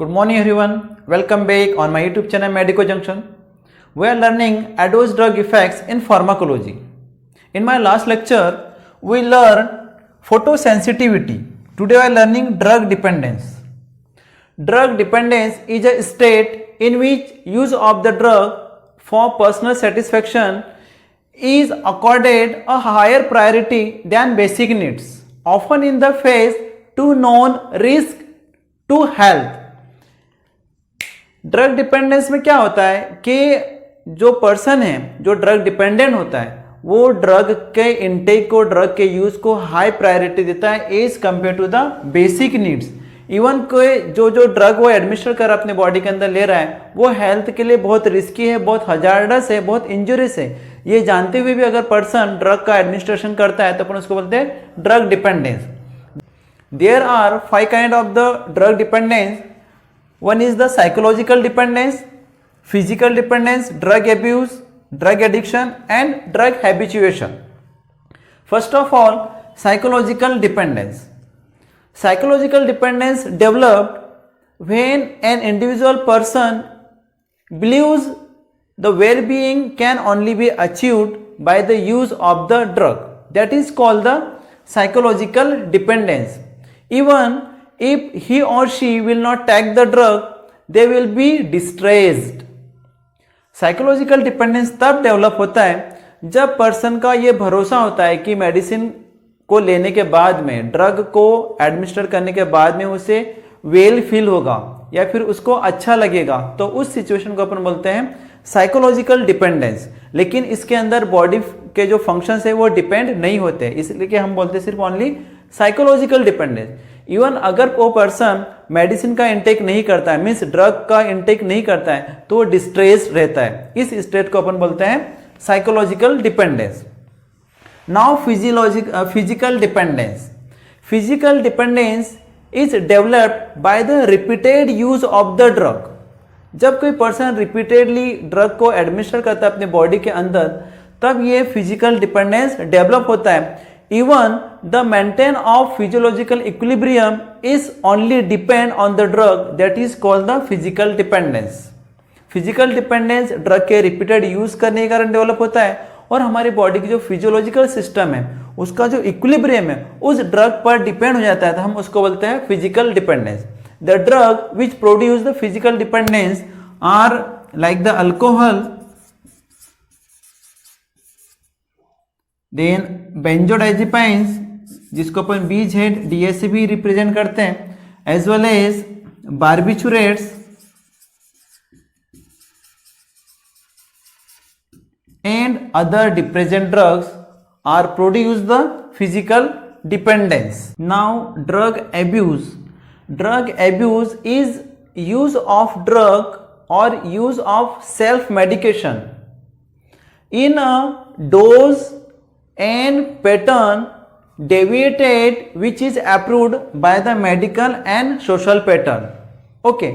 Good morning everyone. Welcome back on my YouTube channel Medico Junction. We are learning adverse drug effects in pharmacology. In my last lecture, we learned photosensitivity. Today we are learning drug dependence. Drug dependence is a state in which use of the drug for personal satisfaction is accorded a higher priority than basic needs, often in the face to known risk to health. Drug dependence में क्या होता है कि जो person है जो drug dependent होता है वो ड्रग के इनटेक को, ड्रग के यूज को हाई प्रायोरिटी देता है as compare to the basic needs. Even कोई जो ड्रग वो एडमिनिस्टर कर अपने बॉडी के अंदर ले रहा है वो हेल्थ के लिए बहुत रिस्की है, बहुत हजार्डस है, बहुत इंजुरियस है. ये जानते हुए भी अगर पर्सन ड्रग का एडमिनिस्ट्रेशन करता है तो अपन उसको बोलते हैं drug dependence. There are 5 kind of the drug dependence. One is the psychological dependence, physical dependence, drug abuse, drug addiction and drug habituation. First of all, psychological dependence. Psychological dependence developed when an individual person believes the well-being can only be achieved by the use of the drug. That is called the psychological dependence. Even if he or she will not take the drug, they will be distressed. Psychological dependence तब develop होता है जब person का ये भरोसा होता है कि मेडिसिन को लेने के बाद में, ड्रग को एडमिनिस्टर करने के बाद में उसे वेल फील होगा या फिर उसको अच्छा लगेगा, तो उस सिचुएशन को अपन बोलते हैं साइकोलॉजिकल डिपेंडेंस. लेकिन इसके अंदर बॉडी के जो फंक्शंस है वो डिपेंड नहीं होते, इसलिए कि हम बोलते सिर्फ ओनली साइकोलॉजिकल डिपेंडेंस. इवन अगर वो पर्सन मेडिसिन का इंटेक नहीं करता है, मीन्स ड्रग का इंटेक नहीं करता है, तो वो डिस्ट्रेस रहता है. इस स्टेट को अपन बोलते हैं psychological dependence. Now physical dependence. Physical dependence is developed by the repeated use of the drug. जब कोई पर्सन रिपीटेडली ड्रग को एडमिनिस्टर करता है अपने बॉडी के अंदर, तब ये फिजिकल डिपेंडेंस डेवलप होता है. Even the maintain of physiological equilibrium is only depend on the drug, that is called the physical dependence. Physical dependence drug के रिपीटेड यूज करने के कारण डेवलप होता है और हमारी बॉडी की जो फिजियोलॉजिकल सिस्टम है उसका जो इक्विलिब्रियम है उस ड्रग पर डिपेंड हो जाता है, तो हम उसको बोलते हैं physical dependence. The drug which produce the physical dependence are like the alcohol, then benzodiazepines जिसको अपन बीजेड डीएससी भी रिप्रेजेंट करते हैं, as well as barbiturates and other depressant drugs are produce the physical dependence. Now drug abuse. Drug abuse is use of drug और use of self medication in a dose and pattern deviated which is approved by the medical and social pattern. Okay,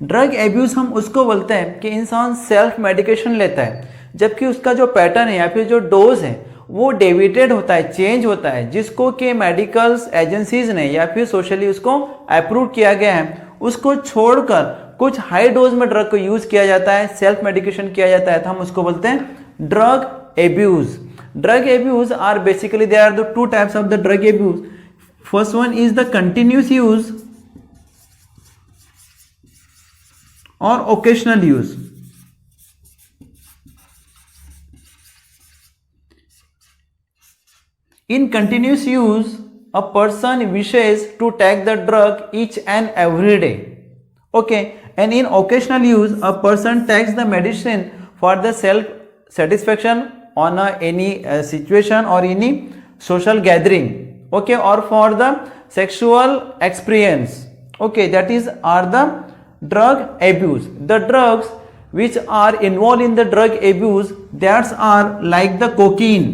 drug abuse हम उसको बोलते हैं कि इंसान self medication लेता है जबकि उसका जो पैटर्न है या फिर जो डोज है वो डेविएटेड होता है, चेंज होता है, जिसको कि मेडिकल एजेंसीज ने या फिर सोशली उसको अप्रूव किया गया है, उसको छोड़कर कुछ हाई डोज में ड्रग को यूज किया जाता है, सेल्फ मेडिकेशन किया जाता है, तो हम उसको बोलते हैं drug abuse. Drug abuse are basically there are the two types of the drug abuse. First one is the continuous use or occasional use. In continuous use, a person wishes to take the drug each and every day. Okay, and in occasional use, a person takes the medicine for the self satisfaction on any situation or any social gathering, okay, or for the sexual experience. Okay, that is are the drug abuse. The drugs which are involved in the drug abuse, that are like the cocaine,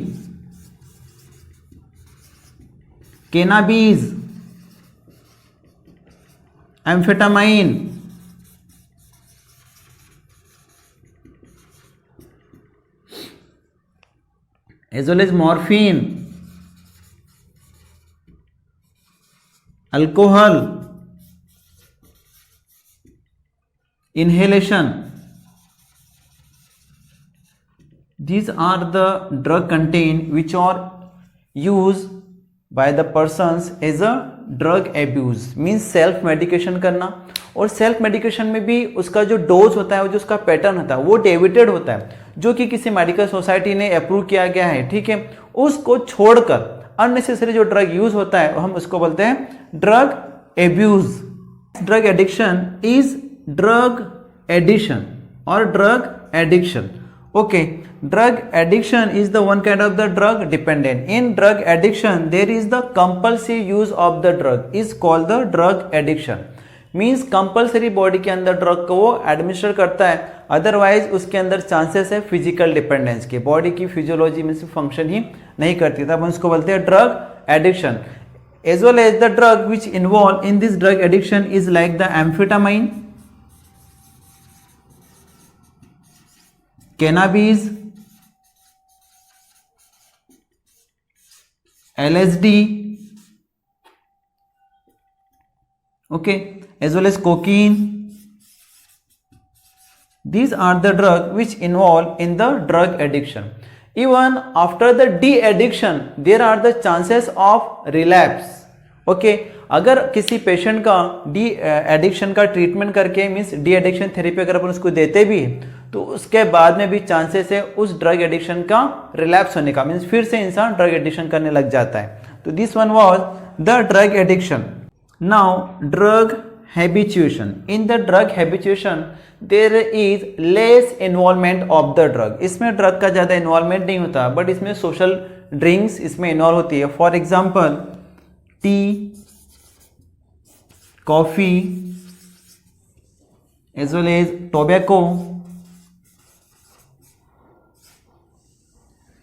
cannabis, amphetamine, as well as morphine, alcohol, inhalation. These are the drug contained which are used by the persons as a drug abuse, means self medication करना. और self medication में भी उसका जो dose होता है, जो उसका पैटर्न होता है वो डेविटेड होता है, जो कि किसी मेडिकल सोसाइटी ने अप्रूव किया गया है, ठीक है. उसको छोड़कर अननेसेसरी जो ड्रग यूज होता है हम उसको बोलते हैं drug abuse. Drug addiction is drug addition और drug addiction. Okay, drug addiction is the one kind of the drug dependent. In drug addiction there is the compulsory use of the drug is called the drug addiction. Means compulsory body के अंदर drug को वो administer करता है, otherwise उसके अंदर chances है physical dependence के, बॉडी की फिजियोलॉजी में से फंक्शन ही नहीं करती, तब हम उसको बोलते हैं drug addiction. As well as the drug which involve in this drug addiction is like the amphetamine, cannabis, LSD, okay, as well as cocaine. These are the drugs which involve in the drug addiction. Even after the de-addiction, there are the chances of relapse. Okay, अगर किसी patient का de addiction का treatment करके means de addiction therapy अगर अपन उसको देते भी तो उसके बाद में भी चांसेस है उस ड्रग एडिक्शन का रिलैप्स होने का, मीन्स फिर से इंसान ड्रग एडिक्शन करने लग जाता है. तो this one was the drug addiction. Now drug habituation. In the drug habituation there is less involvement of the drug. इसमें ड्रग का ज़्यादा इन्वॉल्वमेंट नहीं होता, बट इसमें सोशल ड्रिंक्स इसमें इन्वॉल्व होती है. For example T, coffee, as well as tobacco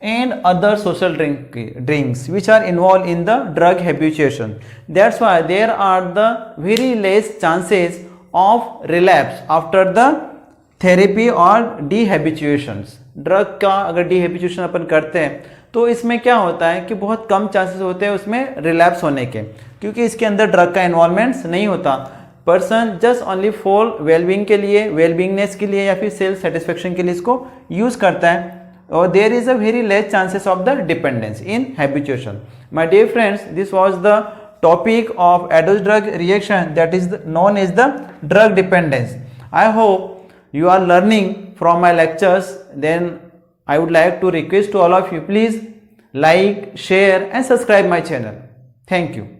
and other social drinks which are involved in the drug habituation. That's why there are the very less chances of relapse after the therapy or dehabituations. Drug का अगर डिहेबिचुएशन अपन करते हैं तो इसमें क्या होता है कि बहुत कम चांसेस होते हैं उसमें रिलैप्स होने के, क्योंकि इसके अंदर ड्रग का इन्वॉल्वमेंट नहीं होता. Person just only for wellbeing के लिए, वेलबींगनेस के लिए या फिर सेल्फ सेटिस्फेक्शन के लिए इसको यूज करता है, और there is a very less chances of the dependence in habituation. My dear friends, this was the topic of adult drug reaction that is known as the drug dependence. I hope you are learning from my lectures. Then I would like to request to all of you, please like, share and subscribe my channel. Thank you.